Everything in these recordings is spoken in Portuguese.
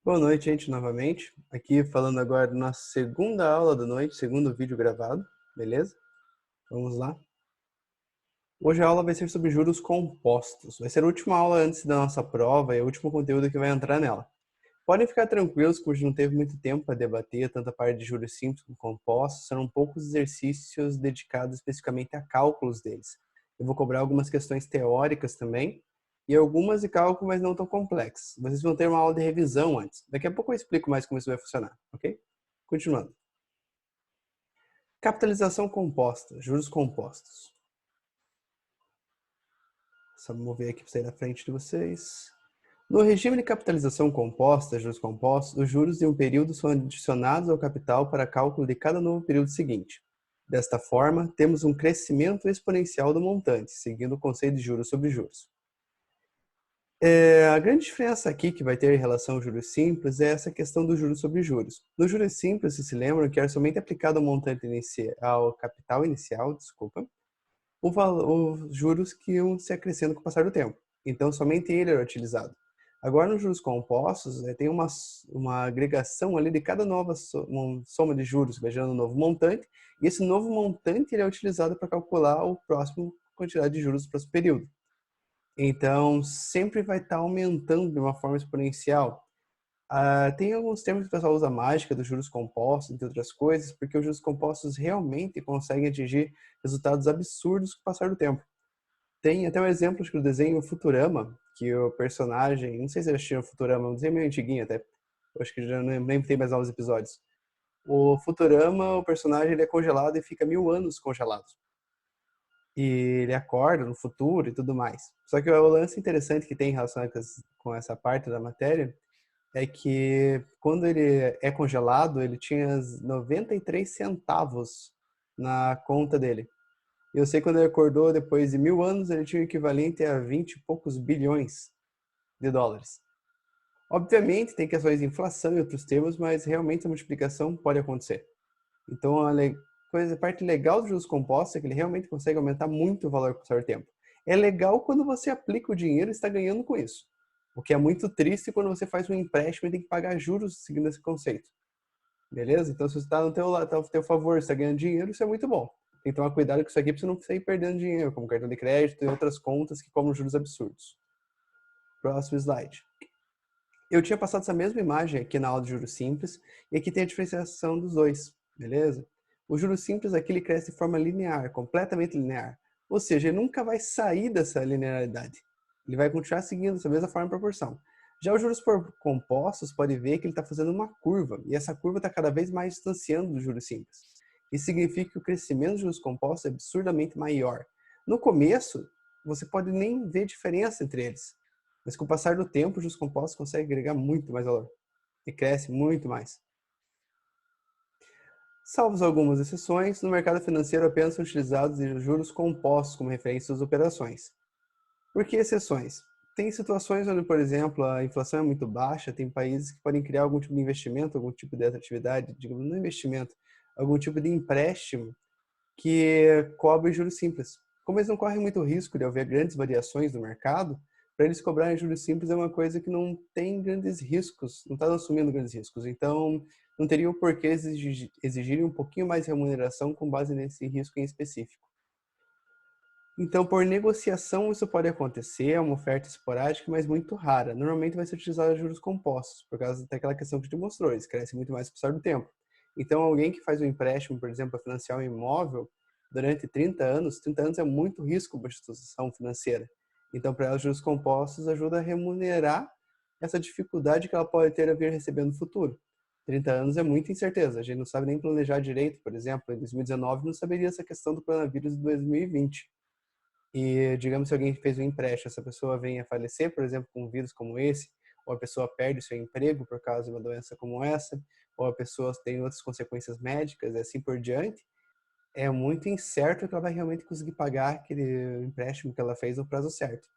Boa noite, gente, novamente. Aqui falando agora na segunda aula da noite, segundo vídeo gravado, beleza? Vamos lá. Hoje a aula vai ser sobre juros compostos. Vai ser a última aula antes da nossa prova e o último conteúdo que vai entrar nela. Podem ficar tranquilos, que hoje não teve muito tempo para debater tanto a parte de juros simples como compostos, serão poucos exercícios dedicados especificamente a cálculos deles. Eu vou cobrar algumas questões teóricas também, e algumas de cálculo, mas não tão complexas. Vocês vão ter uma aula de revisão antes. Daqui a pouco eu explico mais como isso vai funcionar, ok? Continuando. Capitalização composta, juros compostos. Só mover aqui para sair da frente de vocês. No regime de capitalização composta, juros compostos, os juros de um período são adicionados ao capital para cálculo de cada novo período seguinte. Desta forma, temos um crescimento exponencial do montante, seguindo o conceito de juros sobre juros. A grande diferença aqui que vai ter em relação aos juros simples é essa questão dos juros sobre juros. Nos juros simples, se lembram que era somente aplicado ao montante inicial, ao capital inicial, desculpa, os juros que iam se acrescendo com o passar do tempo. Então, somente ele era utilizado. Agora, nos juros compostos, tem uma agregação ali de cada nova soma de juros, gerando um novo montante, e esse novo montante ele é utilizado para calcular o próximo quantidade de juros do próximo período. Então, sempre vai estar aumentando de uma forma exponencial. Tem alguns termos que o pessoal usa mágica dos juros compostos, entre outras coisas, porque os juros compostos realmente conseguem atingir resultados absurdos com o passar do tempo. Tem até um exemplo do desenho Futurama, que o personagem, não sei se vocês assistiram Futurama, um desenho meio antiguinho até, eu acho que já nem tem mais novos episódios. O Futurama, o personagem, ele é congelado e fica 1000 anos congelado. E ele acorda no futuro e tudo mais. Só que o lance interessante que tem em relação com essa parte da matéria é que quando ele é congelado, ele tinha 93 centavos na conta dele. E eu sei que quando ele acordou, depois de 1000 anos, ele tinha o equivalente a 20 e poucos bilhões de dólares. Obviamente, tem questões de inflação e outros termos, mas realmente a multiplicação pode acontecer. Então, a parte legal dos juros compostos é que ele realmente consegue aumentar muito o valor com o passar do tempo. É legal quando você aplica o dinheiro e está ganhando com isso. O que é muito triste quando você faz um empréstimo e tem que pagar juros seguindo esse conceito. Beleza? Então, se você está no teu favor, você está ganhando dinheiro, isso é muito bom. Tem que tomar cuidado com isso aqui para você não sair perdendo dinheiro, como cartão de crédito e outras contas que cobram juros absurdos. Próximo slide. Eu tinha passado essa mesma imagem aqui na aula de juros simples, e aqui tem a diferenciação dos dois, beleza? O juros simples aqui ele cresce de forma linear, completamente linear. Ou seja, ele nunca vai sair dessa linearidade. Ele vai continuar seguindo essa mesma forma e proporção. Já os juros compostos, pode ver que ele está fazendo uma curva, e essa curva está cada vez mais distanciando dos juros simples. Isso significa que o crescimento dos juros compostos é absurdamente maior. No começo, você pode nem ver diferença entre eles, mas com o passar do tempo, os juros compostos conseguem agregar muito mais valor e cresce muito mais. Salvos algumas exceções, no mercado financeiro apenas são utilizados os juros compostos como referência às operações. Por que exceções? Tem situações onde, por exemplo, a inflação é muito baixa, tem países que podem criar algum tipo de investimento, algum tipo de atividade, digamos, não investimento, algum tipo de empréstimo que cobre juros simples. Como eles não correm muito risco de haver grandes variações no mercado, para eles cobrarem juros simples é uma coisa que não tem grandes riscos, não está assumindo grandes riscos. Então, não teria o porquê exigirem um pouquinho mais de remuneração com base nesse risco em específico. Então, por negociação, isso pode acontecer, é uma oferta esporádica, mas muito rara. Normalmente vai ser utilizado juros compostos, por causa daquela questão que te mostrou, eles crescem muito mais com o passar do tempo. Então, alguém que faz um empréstimo, por exemplo, para financiar um imóvel, durante 30 anos, 30 anos é muito risco para a instituição financeira. Então, para ela, os juros compostos ajuda a remunerar essa dificuldade que ela pode ter a vir recebendo no futuro. 30 anos é muita incerteza, a gente não sabe nem planejar direito, por exemplo, em 2019 não saberia essa questão do coronavírus de 2020. E digamos se alguém fez um empréstimo, essa pessoa vem a falecer, por exemplo, com um vírus como esse, ou a pessoa perde seu emprego por causa de uma doença como essa, ou a pessoa tem outras consequências médicas e assim por diante, é muito incerto que ela vai realmente conseguir pagar aquele empréstimo que ela fez no prazo certo.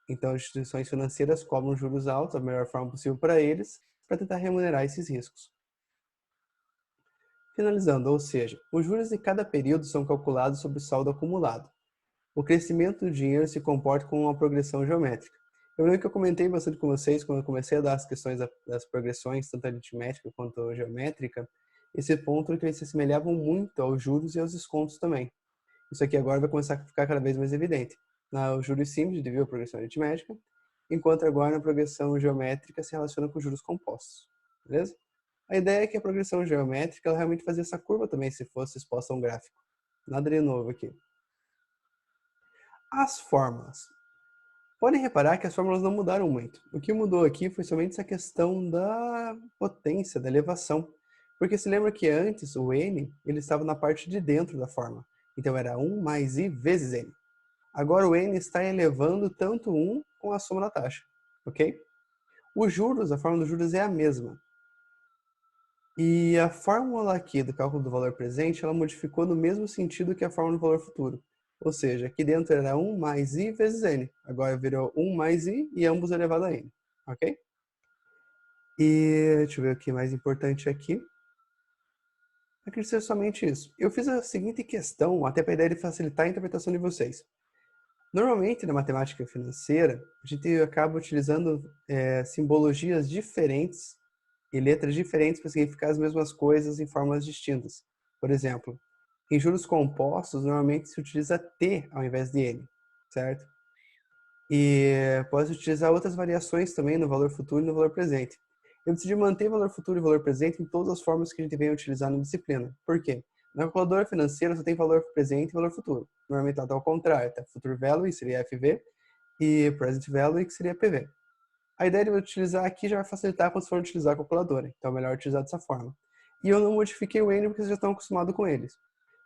Então, as instituições financeiras cobram juros altos da melhor forma possível para eles, para tentar remunerar esses riscos. Finalizando, ou seja, os juros de cada período são calculados sobre o saldo acumulado. O crescimento do dinheiro se comporta como uma progressão geométrica. Eu lembro que eu comentei bastante com vocês quando eu comecei a dar as questões das progressões, tanto aritmética quanto geométrica, esse ponto que eles se assemelhavam muito aos juros e aos descontos também. Isso aqui agora vai começar a ficar cada vez mais evidente. Os juros simples devido à progressão aritmética, enquanto agora na progressão geométrica se relaciona com juros compostos. Beleza? A ideia é que a progressão geométrica ela realmente fazia essa curva também se fosse exposta a um gráfico. Nada de novo aqui. As fórmulas. Podem reparar que as fórmulas não mudaram muito. O que mudou aqui foi somente essa questão da potência, da elevação. Porque se lembra que antes o n ele estava na parte de dentro da fórmula. Então era 1 mais i vezes n. Agora o n está elevando tanto 1 com a soma da taxa. Ok? Os juros, a fórmula dos juros é a mesma. E a fórmula aqui do cálculo do valor presente, ela modificou no mesmo sentido que a fórmula do valor futuro. Ou seja, aqui dentro era 1 mais i vezes n. Agora virou 1 mais i e ambos elevado a n. Ok? E deixa eu ver o que mais importante aqui. Eu acredito que seja somente isso. Eu fiz a seguinte questão, até para a ideia de facilitar a interpretação de vocês. Normalmente, na matemática financeira, a gente acaba utilizando simbologias diferentes e letras diferentes para significar as mesmas coisas em formas distintas. Por exemplo, em juros compostos, normalmente se utiliza T ao invés de N, certo? E pode utilizar outras variações também no valor futuro e no valor presente. Eu decidi manter valor futuro e valor presente em todas as formas que a gente vem utilizar na disciplina. Por quê? Na calculadora financeira só tem valor presente e valor futuro. Normalmente ela está ao contrário, tá? Future Value, seria FV, e Present Value, que seria PV. A ideia de utilizar aqui já vai facilitar quando for utilizar a calculadora, então é melhor utilizar dessa forma. E eu não modifiquei o N porque vocês já estão acostumados com eles.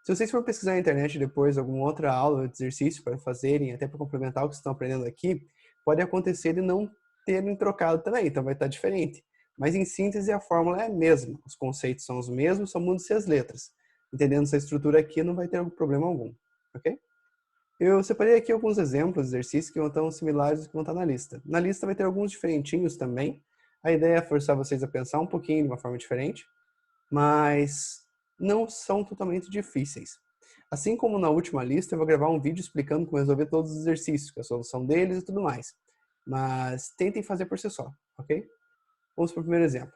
Se vocês forem pesquisar na internet depois alguma outra aula de exercício para fazerem, até para complementar o que vocês estão aprendendo aqui, pode acontecer de não terem trocado também, então vai estar diferente. Mas em síntese a fórmula é a mesma, os conceitos são os mesmos, só mudam-se as letras. Entendendo essa estrutura aqui não vai ter problema algum, ok? Eu separei aqui alguns exemplos de exercícios que vão estar similares aos que vão estar na lista. Na lista vai ter alguns diferentinhos também. A ideia é forçar vocês a pensar um pouquinho de uma forma diferente, mas não são totalmente difíceis. Assim como na última lista, eu vou gravar um vídeo explicando como resolver todos os exercícios, a solução deles e tudo mais. Mas tentem fazer por si só, ok? Vamos para o primeiro exemplo.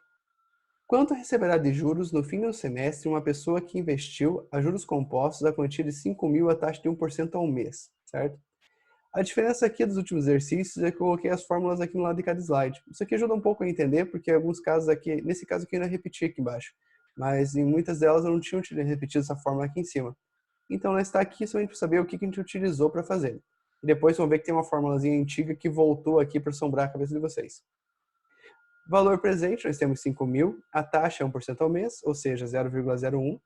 Quanto receberá de juros no fim do semestre uma pessoa que investiu a juros compostos a quantia de 5.000 a taxa de 1% ao mês, certo? A diferença aqui dos últimos exercícios é que eu coloquei as fórmulas aqui no lado de cada slide. Isso aqui ajuda um pouco a entender, porque em alguns casos aqui, nesse caso aqui eu ainda repeti aqui embaixo, mas em muitas delas eu não tinha repetido essa fórmula aqui em cima. Então ela está aqui somente para saber o que a gente utilizou para fazer. E depois vão ver que tem uma formulazinha antiga que voltou aqui para assombrar a cabeça de vocês. Valor presente, nós temos 5.000, a taxa é 1% ao mês, ou seja, 0,01.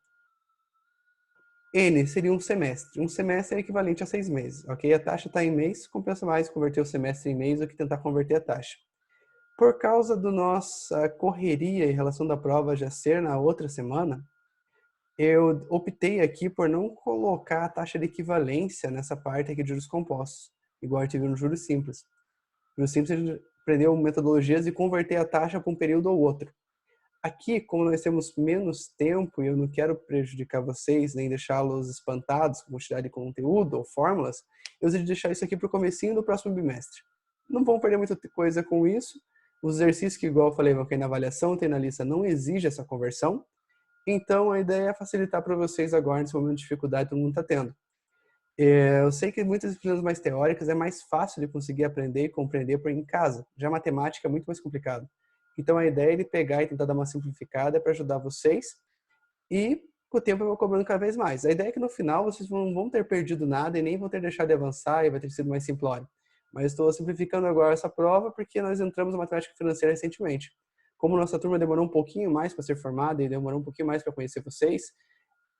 N seria um semestre. Um semestre é equivalente a 6 meses, ok? A taxa está em mês, compensa mais converter o semestre em mês do que tentar converter a taxa. Por causa da nossa correria em relação da prova já ser na outra semana, eu optei aqui por não colocar a taxa de equivalência nessa parte aqui de juros compostos, igual a gente viu no juros simples. No simples, a gente aprendeu metodologias de converter a taxa para um período ou outro. Aqui, como nós temos menos tempo e eu não quero prejudicar vocês, nem deixá-los espantados com quantidade de conteúdo ou fórmulas, eu decidi deixar isso aqui para o comecinho do próximo bimestre. Não vão perder muita coisa com isso. Os exercícios que, igual eu falei, vão cair na avaliação, tem na lista, não exige essa conversão. Então, a ideia é facilitar para vocês agora, nesse momento de dificuldade que todo mundo está tendo. Eu sei que muitas disciplinas mais teóricas é mais fácil de conseguir aprender e compreender por em casa. Já a matemática é muito mais complicado. Então a ideia é ele pegar e tentar dar uma simplificada para ajudar vocês e com o tempo eu vou cobrando cada vez mais. A ideia é que no final vocês não vão ter perdido nada e nem vão ter deixado de avançar e vai ter sido mais simplório. Mas estou simplificando agora essa prova porque nós entramos na matemática financeira recentemente. Como nossa turma demorou um pouquinho mais para ser formada e demorou um pouquinho mais para conhecer vocês,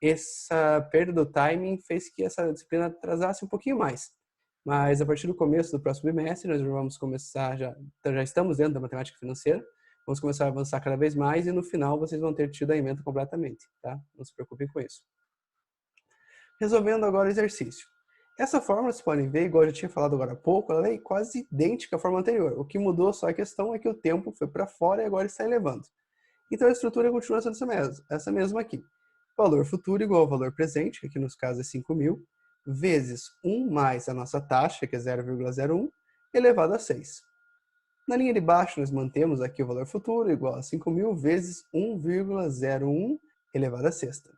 essa perda do timing fez que essa disciplina atrasasse um pouquinho mais. Mas a partir do começo do próximo bimestre, nós vamos começar, então já estamos dentro da matemática financeira, vamos começar a avançar cada vez mais e no final vocês vão ter tido a ementa completamente, tá? Não se preocupem com isso. Resolvendo agora o exercício. Essa fórmula, vocês podem ver, igual eu já tinha falado agora há pouco, ela é quase idêntica à fórmula anterior. O que mudou só a questão é que o tempo foi para fora e agora está elevando. Então a estrutura continua sendo essa mesma aqui. Valor futuro igual ao valor presente, que aqui nos casos é 5.000, vezes 1 mais a nossa taxa, que é 0,01, elevado a 6. Na linha de baixo, nós mantemos aqui o valor futuro igual a 5.000 vezes 1,01 elevado à sexta.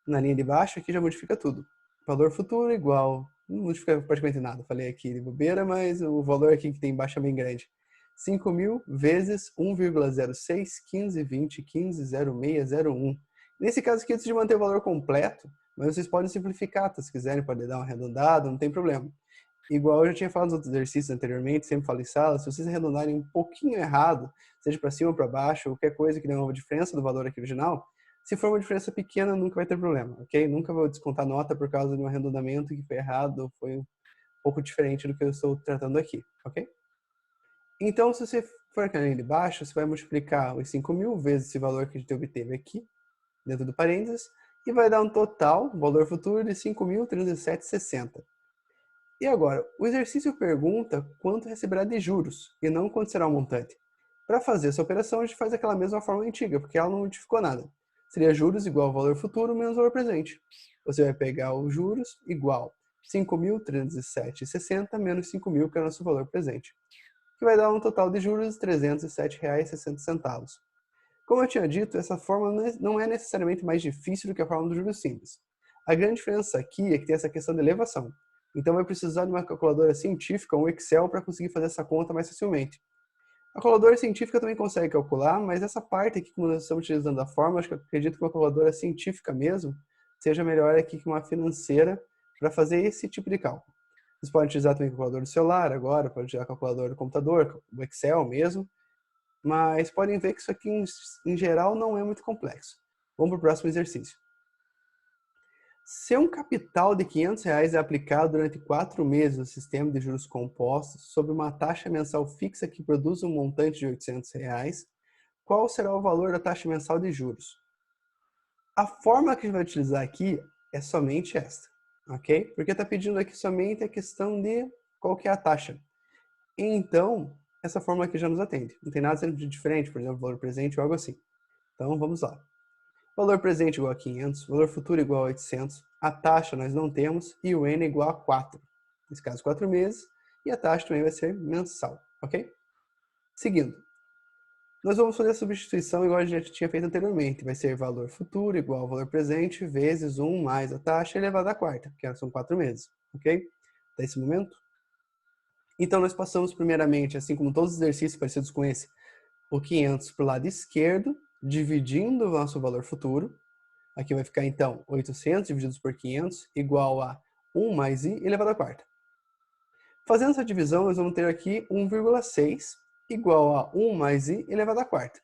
Na linha de baixo, aqui já modifica tudo. Valor futuro igual, não modifica praticamente nada, falei aqui de bobeira, mas o valor aqui que tem embaixo é bem grande. 5.000 vezes 1,06, 15, 20, 15, 0601. Nesse caso aqui, eu preciso manter o valor completo, mas vocês podem simplificar, tá? Se quiserem, pode dar uma arredondada, não tem problema. Igual eu já tinha falado nos outros exercícios anteriormente, sempre falo em sala, se vocês arredondarem um pouquinho errado, seja para cima ou para baixo, qualquer coisa que dê uma diferença do valor aqui original, se for uma diferença pequena, nunca vai ter problema, ok? Nunca vou descontar nota por causa de um arredondamento que foi errado, ou foi um pouco diferente do que eu estou tratando aqui, ok? Então, se você for aqui na linha de baixo, você vai multiplicar os 5.000 vezes esse valor que a gente obteve aqui, dentro do parênteses, e vai dar um total, valor futuro, de 5.037,60. E agora, o exercício pergunta quanto receberá de juros, e não quanto será o montante. Para fazer essa operação, a gente faz aquela mesma forma antiga, porque ela não modificou nada. Seria juros igual ao valor futuro menos o valor presente. Você vai pegar os juros igual 5.307,60 menos 5.000, que é o nosso valor presente, que vai dar um total de juros de R$ 307,60. Como eu tinha dito, essa fórmula não é necessariamente mais difícil do que a fórmula dos juros simples. A grande diferença aqui é que tem essa questão de elevação. Então vai precisar de uma calculadora científica, um Excel, para conseguir fazer essa conta mais facilmente. A calculadora científica também consegue calcular, mas essa parte aqui, como nós estamos utilizando a fórmula, acho que eu acredito que uma calculadora científica mesmo seja melhor aqui que uma financeira para fazer esse tipo de cálculo. Vocês podem utilizar também o calculador do celular agora, pode utilizar a calculadora do computador, o Excel mesmo, mas podem ver que isso aqui, em geral, não é muito complexo. Vamos para o próximo exercício. Se um capital de R$ 500 é aplicado durante 4 meses no sistema de juros compostos sobre uma taxa mensal fixa que produz um montante de R$ 800, qual será o valor da taxa mensal de juros? A fórmula que a gente vai utilizar aqui é somente esta, ok? Porque está pedindo aqui somente a questão de qual que é a taxa. Então, essa fórmula aqui já nos atende. Não tem nada de diferente, por exemplo, valor presente ou algo assim. Então, vamos lá. Valor presente igual a 500, valor futuro igual a 800, a taxa nós não temos e o N igual a 4. Nesse caso, 4 meses, e a taxa também vai ser mensal, ok? Seguindo, nós vamos fazer a substituição igual a gente já tinha feito anteriormente. Vai ser valor futuro igual ao valor presente vezes 1 mais a taxa elevado à quarta, que são 4 meses, ok? Até esse momento? Então, nós passamos primeiramente, assim como todos os exercícios parecidos com esse, o 500 para o lado esquerdo, dividindo o nosso valor futuro. Aqui vai ficar, então, 800 divididos por 500 igual a 1 mais i elevado à quarta. Fazendo essa divisão, nós vamos ter aqui 1,6 igual a 1 mais i elevado à quarta.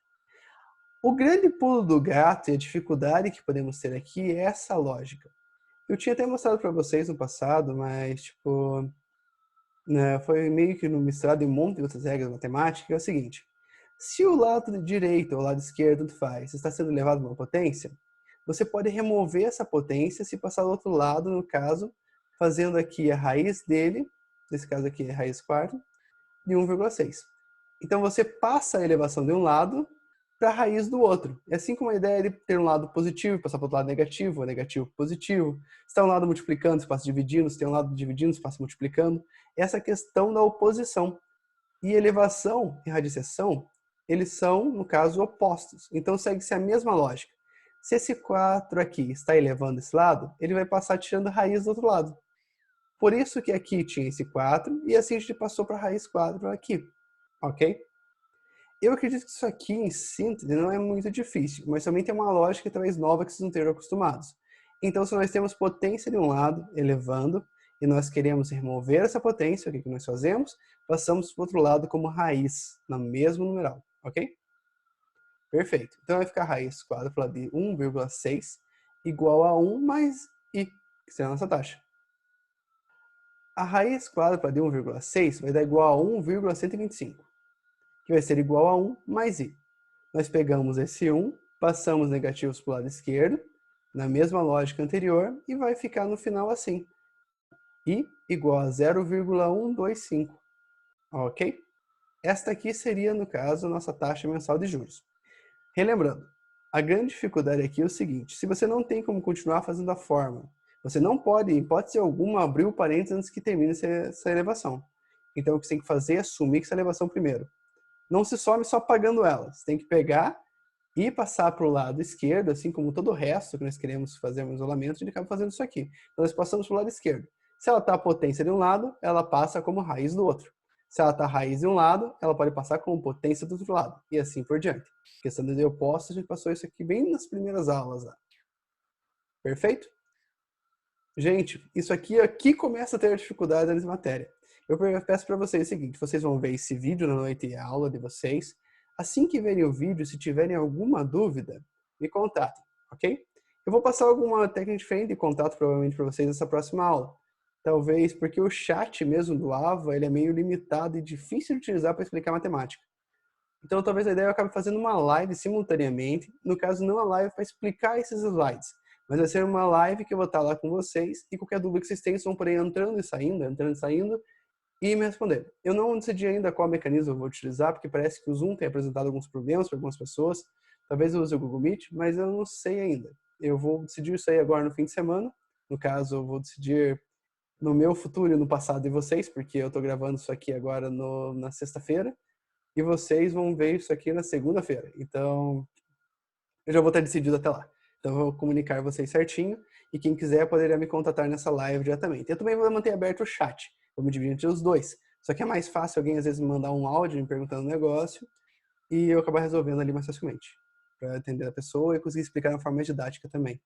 O grande pulo do gato e a dificuldade que podemos ter aqui é essa lógica. Eu tinha até mostrado para vocês no passado, mas, tipo, né, foi meio que misturado em um monte de outras regras matemáticas, que é o seguinte. Se o lado direito ou o lado esquerdo, tanto faz, está sendo elevado a uma potência, você pode remover essa potência se passar do outro lado, no caso, fazendo aqui a raiz dele, nesse caso aqui é raiz quarta, de 1,6. Então você passa a elevação de um lado para a raiz do outro. É assim como a ideia de ter um lado positivo e passar para o outro lado negativo, ou negativo para positivo. Se está um lado multiplicando, se passa dividindo, se tem um lado dividindo, se passa multiplicando. Essa questão da oposição. E elevação e radiciação, eles são, no caso, opostos. Então segue-se a mesma lógica. Se esse 4 aqui está elevando esse lado, ele vai passar tirando a raiz do outro lado. Por isso que aqui tinha esse 4, e assim a gente passou para a raiz 4 aqui. Ok? Eu acredito que isso aqui, em síntese, não é muito difícil, mas também tem uma lógica talvez nova que vocês não estejam acostumados. Então, se nós temos potência de um lado, elevando, e nós queremos remover essa potência, o que nós fazemos? Passamos para o outro lado como raiz, no mesmo numeral, ok? Perfeito. Então vai ficar raiz quádrupla de 1,6 igual a 1 mais i, que será a nossa taxa. A raiz quádrupla de 1,6 vai dar igual a 1,125, que vai ser igual a 1 mais i. Nós pegamos esse 1, passamos negativos para o lado esquerdo, na mesma lógica anterior, e vai ficar no final assim. I igual a 0,125, ok? Esta aqui seria, no caso, a nossa taxa mensal de juros. Relembrando, a grande dificuldade aqui é o seguinte, se você não tem como continuar fazendo a fórmula, você não pode, em hipótese alguma, abrir o parênteses antes que termine essa elevação. Então, o que você tem que fazer é sumir essa elevação primeiro. Não se some só apagando ela. Você tem que pegar e passar para o lado esquerdo, assim como todo o resto que nós queremos fazer um isolamento, a gente acaba fazendo isso aqui. Então, nós passamos para o lado esquerdo. Se ela está potência de um lado, ela passa como raiz do outro. Se ela está raiz de um lado, ela pode passar como potência do outro lado. E assim por diante. Questão de opostos, a gente passou isso aqui bem nas primeiras aulas lá. Perfeito? Gente, isso aqui começa a ter dificuldade nessa matéria. Eu peço para vocês o seguinte, vocês vão ver esse vídeo na noite de aula de vocês. Assim que verem o vídeo, se tiverem alguma dúvida, me contatem, ok? Eu vou passar alguma técnica diferente de contato provavelmente para vocês nessa próxima aula. Talvez porque o chat mesmo do AVA, ele é meio limitado e difícil de utilizar para explicar matemática. Então talvez a ideia eu acabe fazendo uma live simultaneamente, no caso não a live para explicar esses slides, mas vai ser uma live que eu vou estar lá com vocês e qualquer dúvida que vocês tenham, vocês vão poder ir entrando e saindo e me responder. Eu não decidi ainda qual mecanismo eu vou utilizar, porque parece que o Zoom tem apresentado alguns problemas para algumas pessoas. Talvez eu use o Google Meet, mas eu não sei ainda. Eu vou decidir isso aí agora no fim de semana. No caso, eu vou decidir no meu futuro e no passado de vocês, porque eu estou gravando isso aqui agora na sexta-feira. E vocês vão ver isso aqui na segunda-feira. Então, eu já vou ter decidido até lá. Então, eu vou comunicar vocês certinho. E quem quiser poderá me contatar nessa live diretamente. Eu também vou manter aberto o chat. Vou me dividir entre os dois. Só que é mais fácil alguém, às vezes, me mandar um áudio me perguntando um negócio e eu acabar resolvendo ali mais facilmente. Para atender a pessoa e conseguir explicar de uma forma didática também.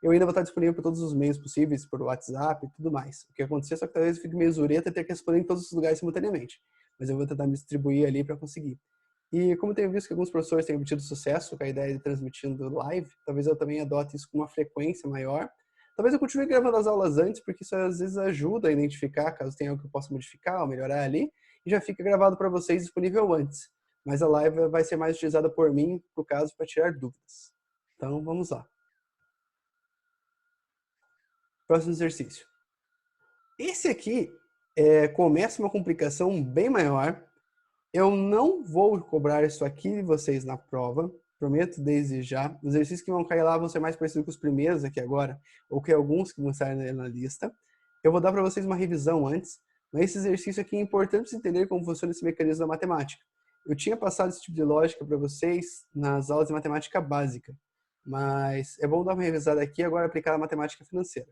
Eu ainda vou estar disponível por todos os meios possíveis, por WhatsApp e tudo mais. O que acontecer, só que talvez eu fique meio zureta e ter que responder em todos os lugares simultaneamente. Mas eu vou tentar me distribuir ali para conseguir. E como eu tenho visto que alguns professores têm obtido sucesso com a ideia de transmitindo live, talvez eu também adote isso com uma frequência maior. Talvez eu continue gravando as aulas antes, porque isso às vezes ajuda a identificar, caso tenha algo que eu possa modificar ou melhorar ali, e já fica gravado para vocês disponível antes. Mas a live vai ser mais utilizada por mim, por caso, para tirar dúvidas. Então, vamos lá. Próximo exercício. Esse aqui começa uma complicação bem maior. Eu não vou cobrar isso aqui de vocês na prova, prometo desde já. Os exercícios que vão cair lá vão ser mais parecidos com os primeiros aqui agora, ou que alguns que vão estar na lista. Eu vou dar para vocês uma revisão antes, mas esse exercício aqui é importante vocês entenderem como funciona esse mecanismo da matemática. Eu tinha passado esse tipo de lógica para vocês nas aulas de matemática básica, mas é bom dar uma revisada aqui agora aplicar a matemática financeira.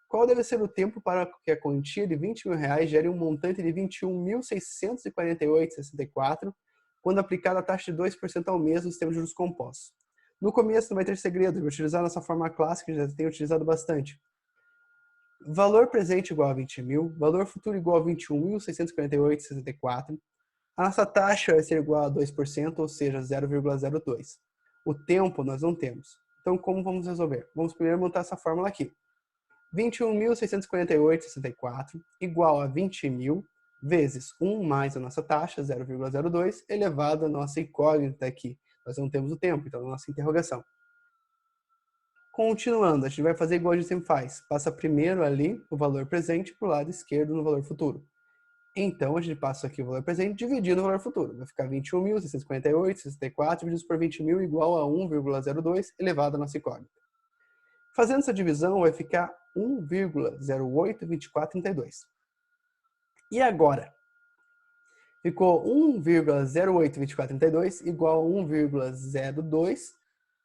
Qual deve ser o tempo para que a quantia de R$ 20.000 gere um montante de R$ 21.648,64 quando aplicada a taxa de 2% ao mês no sistema de juros compostos? No começo não vai ter segredo, eu vou utilizar a nossa forma clássica, que já tenho utilizado bastante. Valor presente igual a 20 mil, valor futuro igual a 21.648,64. A nossa taxa vai ser igual a 2%, ou seja, 0,02. O tempo nós não temos. Então, como vamos resolver? Vamos primeiro montar essa fórmula aqui. 21.648,64 igual a 20.000 vezes 1 mais a nossa taxa, 0,02, elevado à nossa incógnita aqui. Nós não temos o tempo, então a nossa interrogação. Continuando, a gente vai fazer igual a gente sempre faz. Passa primeiro ali o valor presente para o lado esquerdo no valor futuro. Então, a gente passa aqui o valor presente dividido no valor futuro. Vai ficar 21.648,64 dividido por 20.000 igual a 1,02 elevado à nossa incógnita. Fazendo essa divisão, vai ficar 1,082432. E agora? Ficou 1,082432 igual a 1,02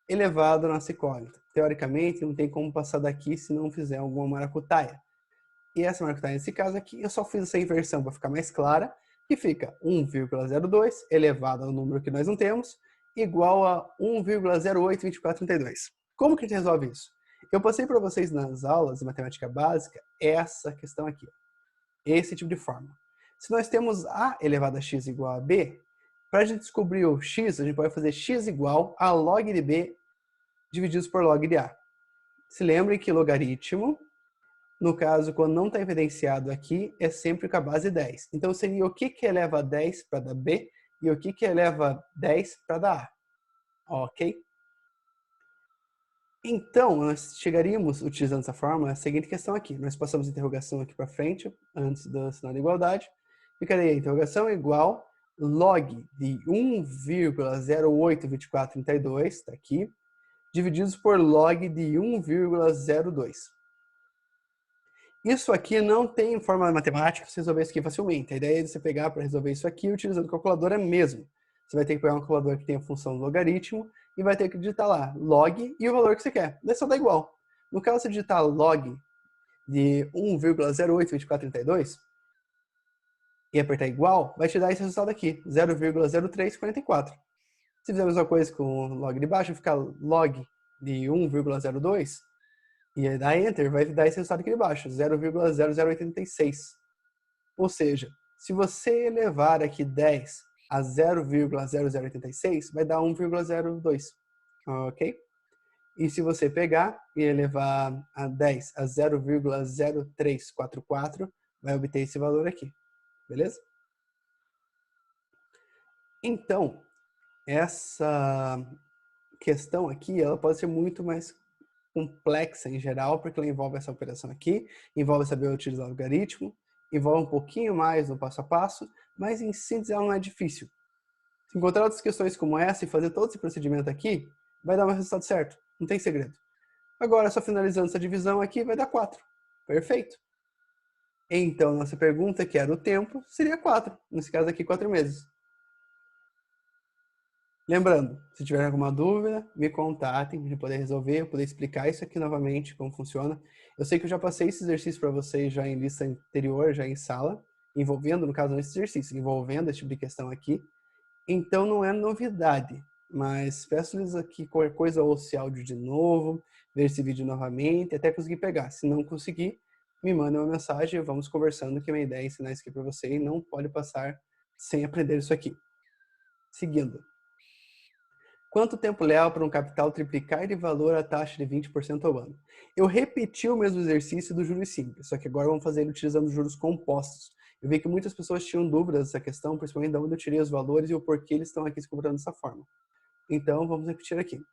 elevado à nossa incógnita. Teoricamente, não tem como passar daqui se não fizer alguma maracutaia. E essa maracutaia, nesse caso aqui, eu só fiz essa inversão para ficar mais clara, que fica 1,02 elevado ao número que nós não temos, igual a 1,082432. Como que a gente resolve isso? Eu passei para vocês nas aulas de matemática básica essa questão aqui. Esse tipo de fórmula. Se nós temos a elevado a x igual a b, para a gente descobrir o x, a gente pode fazer x igual a log de b divididos por log de a. Se lembre que logaritmo, no caso, quando não está evidenciado aqui, é sempre com a base 10. Então, seria o que eleva a 10 para dar b e o que eleva 10 para dar a. Ok? Então, nós chegaríamos, utilizando essa fórmula, a seguinte questão aqui. Nós passamos a interrogação aqui para frente, antes do sinal de igualdade. Ficaria a interrogação igual log de 1,082432, está aqui, divididos por log de 1,02. Isso aqui não tem fórmula matemática para você resolver isso aqui facilmente. A ideia é você pegar para resolver isso aqui utilizando calculadora mesmo. Você vai ter que pegar uma calculadora que tem a função logaritmo e vai ter que digitar lá log e o valor que você quer. Daí só dá igual. No caso, você digitar log de 1,082432 e apertar igual, vai te dar esse resultado aqui, 0,0344. Se fizer a mesma coisa com o log de baixo, ficar log de 1,02 e aí dar Enter, vai dar esse resultado aqui de baixo, 0,0086. Ou seja, se você elevar aqui 10 a 0,0086, vai dar 1,02, ok? E se você pegar e elevar a 10 a 0,0344, vai obter esse valor aqui, beleza? Então, essa questão aqui, ela pode ser muito mais complexa em geral, porque ela envolve essa operação aqui, envolve saber utilizar o algoritmo, envolve um pouquinho mais no passo a passo, mas em síntese ela não é difícil. Se encontrar outras questões como essa e fazer todo esse procedimento aqui, vai dar um resultado certo, não tem segredo. Agora, só finalizando essa divisão aqui, vai dar 4. Perfeito. Então, nossa pergunta, que era o tempo, seria 4. Nesse caso aqui, 4 meses. Lembrando, se tiver alguma dúvida, me contatem para poder resolver, eu poder explicar isso aqui novamente, como funciona. Eu sei que eu já passei esse exercício para vocês já em lista anterior, já em sala, envolvendo, no caso, não esse exercício, envolvendo esse tipo de questão aqui. Então, não é novidade, mas peço-lhes aqui qualquer coisa, ou esse áudio de novo, ver esse vídeo novamente, até conseguir pegar. Se não conseguir, me mandem uma mensagem, vamos conversando, que a minha ideia é ensinar isso aqui para você e não pode passar sem aprender isso aqui. Seguindo. Quanto tempo leva para um capital triplicar de valor a taxa de 20% ao ano? Eu repeti o mesmo exercício do juros simples, só que agora vamos fazer ele utilizando juros compostos. Eu vi que muitas pessoas tinham dúvidas dessa questão, principalmente de onde eu tirei os valores e o porquê eles estão aqui se comportando dessa forma. Então, vamos repetir aqui.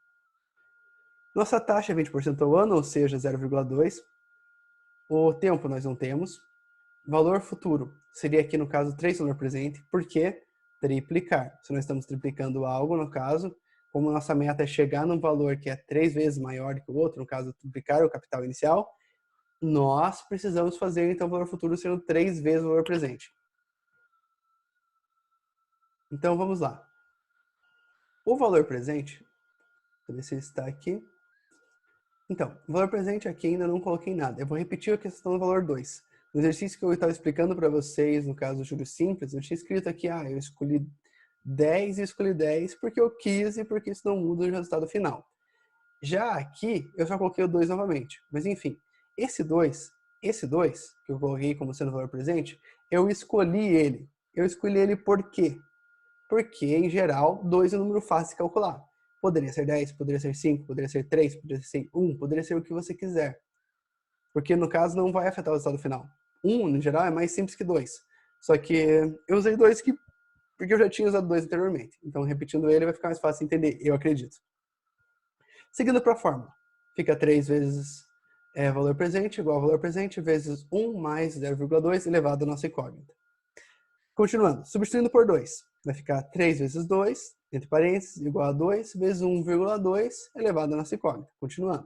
Nossa taxa é 20% ao ano, ou seja, 0,2. O tempo nós não temos. Valor futuro seria aqui, no caso, 3 valor presente, porque triplicar. Se nós estamos triplicando algo, no caso, como nossa meta é chegar num valor que é 3 vezes maior que o outro, no caso, triplicar o capital inicial, nós precisamos fazer, então, o valor futuro sendo 3 vezes o valor presente. Então, vamos lá. O valor presente, deixa eu ver se ele está aqui. Então, o valor presente aqui ainda não coloquei nada. Eu vou repetir a questão do valor 2. No exercício que eu estava explicando para vocês, no caso do juros simples, eu tinha escrito aqui, eu escolhi 10 e escolhi 10 porque eu quis e porque isso não muda o resultado final. Já aqui, eu só coloquei o 2 novamente. Mas enfim, esse 2, que eu coloquei como sendo o valor presente, eu escolhi ele. Eu escolhi ele por quê? Porque, em geral, 2 é um número fácil de calcular. Poderia ser 10, poderia ser 5, poderia ser 3, poderia ser 1, poderia ser o que você quiser. Porque, no caso, não vai afetar o resultado final. 1, no geral, é mais simples que 2. Só que eu usei 2 porque eu já tinha usado 2 anteriormente. Então, repetindo ele, vai ficar mais fácil de entender, eu acredito. Seguindo para a fórmula. Fica 3 vezes valor presente igual a valor presente vezes 1 mais 0,2 elevado à nossa incógnita. Continuando, substituindo por 2. Vai ficar 3 vezes 2, entre parênteses, igual a 2, vezes 1,2 elevado à nossa incógnita. Continuando.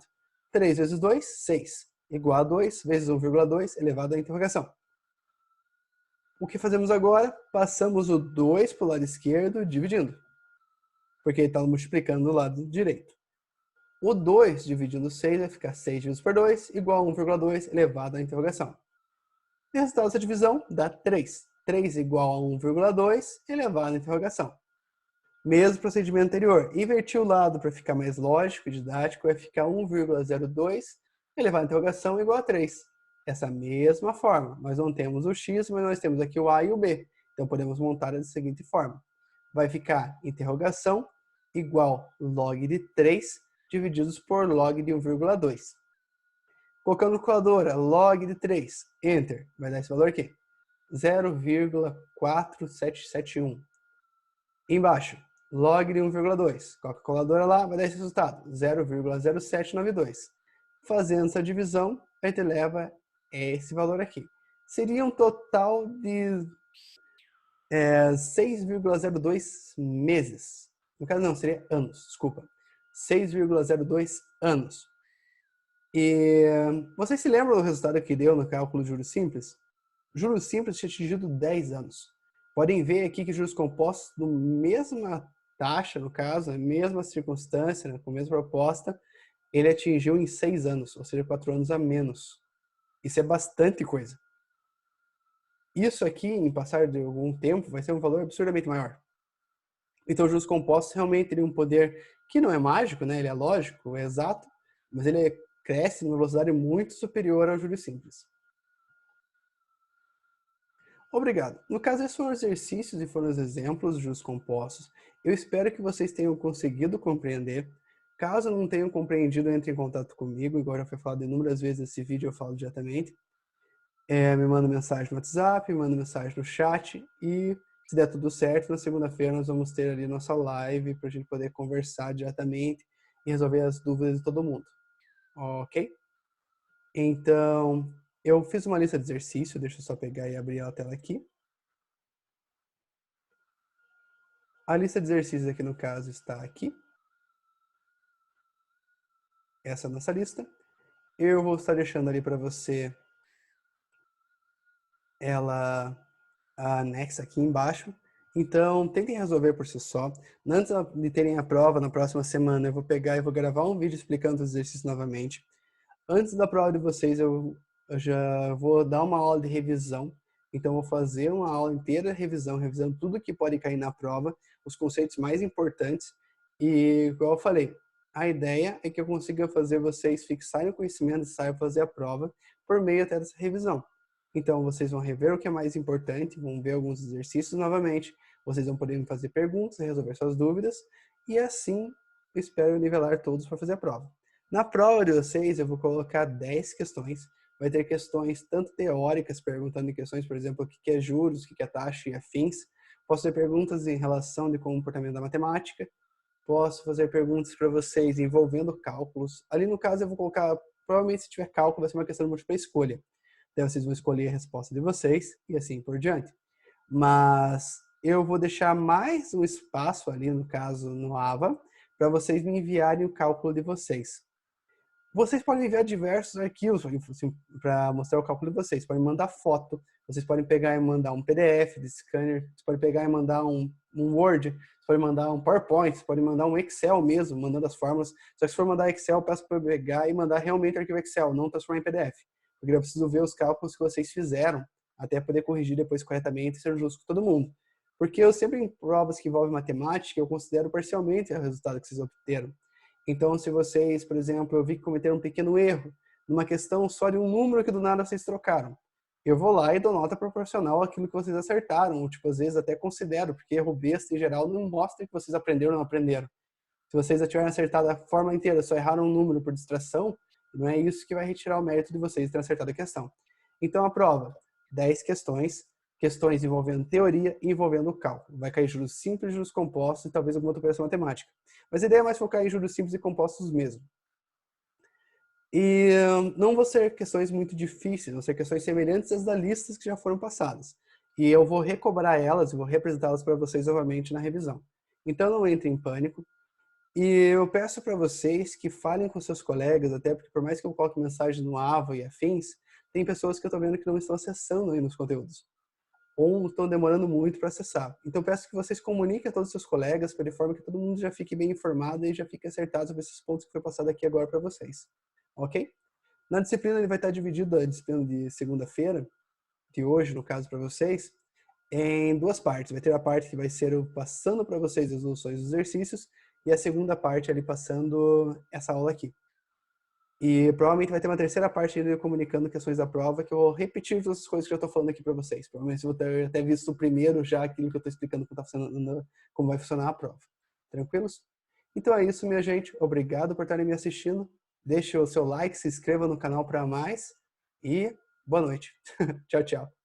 3 vezes 2, 6. Igual a 2 vezes 1,2 elevado à interrogação. O que fazemos agora? Passamos o 2 para o lado esquerdo, dividindo. Porque ele está multiplicando do lado direito. O 2 dividindo 6 vai ficar 6 dividido por 2, igual a 1,2 elevado à interrogação. O resultado dessa divisão dá 3. 3 igual a 1,2 elevado à interrogação. Mesmo procedimento anterior. Inverti o lado para ficar mais lógico e didático, vai ficar 1,02 elevado à interrogação igual a 3. Essa mesma forma. Nós não temos o x, mas nós temos aqui o a e o b. Então, podemos montar da seguinte forma. Vai ficar interrogação igual log de 3 divididos por log de 1,2. Colocando na calculadora, log de 3, enter, vai dar esse valor aqui, 0,4771. Embaixo, log de 1,2, coloca a calculadora lá, vai dar esse resultado, 0,0792. Fazendo essa divisão, a gente leva esse valor aqui. Seria um total de 6,02 meses. No caso não, seria anos, desculpa. 6,02 anos. E vocês se lembram do resultado que deu no cálculo de juros simples? Juros simples tinha atingido 10 anos. Podem ver aqui que juros compostos, do mesma taxa, no caso, a mesma circunstância, né, com a mesma proposta, ele atingiu em 6 anos, ou seja, 4 anos a menos. Isso é bastante coisa. Isso aqui, em passar de algum tempo, vai ser um valor absurdamente maior. Então, os juros compostos realmente teriam um poder que não é mágico, né? Ele é lógico, é exato, mas ele cresce numa velocidade muito superior ao juros simples. Obrigado. No caso, esses foram os exercícios e foram os exemplos de juros compostos. Eu espero que vocês tenham conseguido compreender. Caso não tenham compreendido, entre em contato comigo. Igual já foi falado inúmeras vezes nesse vídeo, eu falo diretamente. Me manda mensagem no WhatsApp, me manda mensagem no chat e se der tudo certo, na segunda-feira nós vamos ter ali nossa live para a gente poder conversar diretamente e resolver as dúvidas de todo mundo. Ok? Então, eu fiz uma lista de exercícios, deixa eu só pegar e abrir a tela aqui. A lista de exercícios aqui no caso está aqui. Essa é a nossa lista. Eu vou estar deixando ali para você ela anexa aqui embaixo. Então, tentem resolver por si só. Antes de terem a prova na próxima semana, eu vou pegar e vou gravar um vídeo explicando os exercícios novamente. Antes da prova de vocês, eu já vou dar uma aula de revisão. Então, eu vou fazer uma aula inteira de revisão, revisando tudo que pode cair na prova, os conceitos mais importantes. E, igual eu falei, a ideia é que eu consiga fazer vocês fixarem o conhecimento e saibam fazer a prova por meio até dessa revisão. Então, vocês vão rever o que é mais importante, vão ver alguns exercícios novamente, vocês vão poder me fazer perguntas, resolver suas dúvidas, e assim eu espero nivelar todos para fazer a prova. Na prova de vocês, eu vou colocar 10 questões. Vai ter questões tanto teóricas, perguntando em questões, por exemplo, o que é juros, o que é taxa e afins. Posso ter perguntas em relação de comportamento da matemática. Posso fazer perguntas para vocês envolvendo cálculos. Ali no caso, eu vou colocar, provavelmente se tiver cálculo, vai ser uma questão de múltipla escolha. Então, vocês vão escolher a resposta de vocês e assim por diante. Mas eu vou deixar mais um espaço ali, no caso, no AVA, para vocês me enviarem o cálculo de vocês. Vocês podem enviar diversos arquivos assim, para mostrar o cálculo de vocês. Podem mandar foto, vocês podem pegar e mandar um PDF de scanner, vocês podem pegar e mandar um Word, vocês podem mandar um PowerPoint, vocês podem mandar um Excel mesmo, mandando as fórmulas. Só que se for mandar Excel, eu peço para pegar e mandar realmente o arquivo Excel, não transformar em PDF. Porque eu preciso ver os cálculos que vocês fizeram, até poder corrigir depois corretamente e ser justo com todo mundo. Porque eu sempre, em provas que envolvem matemática, eu considero parcialmente o resultado que vocês obteram. Então, se vocês, por exemplo, eu vi que cometeram um pequeno erro numa questão só de um número que do nada vocês trocaram, eu vou lá e dou nota proporcional àquilo que vocês acertaram, ou tipo, às vezes até considero, porque erro besta em geral não mostra que vocês aprenderam ou não aprenderam. Se vocês já tiverem acertado a forma inteira, só erraram um número por distração, não é isso que vai retirar o mérito de vocês terem acertado a questão. Então, a prova, 10 questões, questões envolvendo teoria e envolvendo cálculo. Vai cair juros simples, juros compostos e talvez alguma outra operação matemática. Mas a ideia é mais focar em juros simples e compostos mesmo. E não vão ser questões muito difíceis, vão ser questões semelhantes às das listas que já foram passadas. E eu vou recobrar elas e vou representá-las para vocês novamente na revisão. Então não entre em pânico. E eu peço para vocês que falem com seus colegas, até porque por mais que eu coloque mensagem no AVA e afins, tem pessoas que eu estou vendo que não estão acessando ainda os conteúdos. Ou estão demorando muito para acessar. Então peço que vocês comuniquem a todos os seus colegas, de forma que todo mundo já fique bem informado e já fique acertado sobre esses pontos que foi passado aqui agora para vocês. Ok? Na disciplina ele vai estar dividido, a disciplina de segunda-feira, de hoje, no caso para vocês, em duas partes. Vai ter a parte que vai ser eu passando para vocês as soluções dos exercícios e a segunda parte ali passando essa aula aqui. E provavelmente vai ter uma terceira parte ainda comunicando questões da prova, que eu vou repetir todas as coisas que eu estou falando aqui para vocês. Provavelmente eu vou ter até visto primeiro já aquilo que eu estou explicando como vai funcionar a prova. Tranquilos? Então é isso, minha gente. Obrigado por estarem me assistindo. Deixe o seu like, se inscreva no canal para mais e boa noite. Tchau, tchau.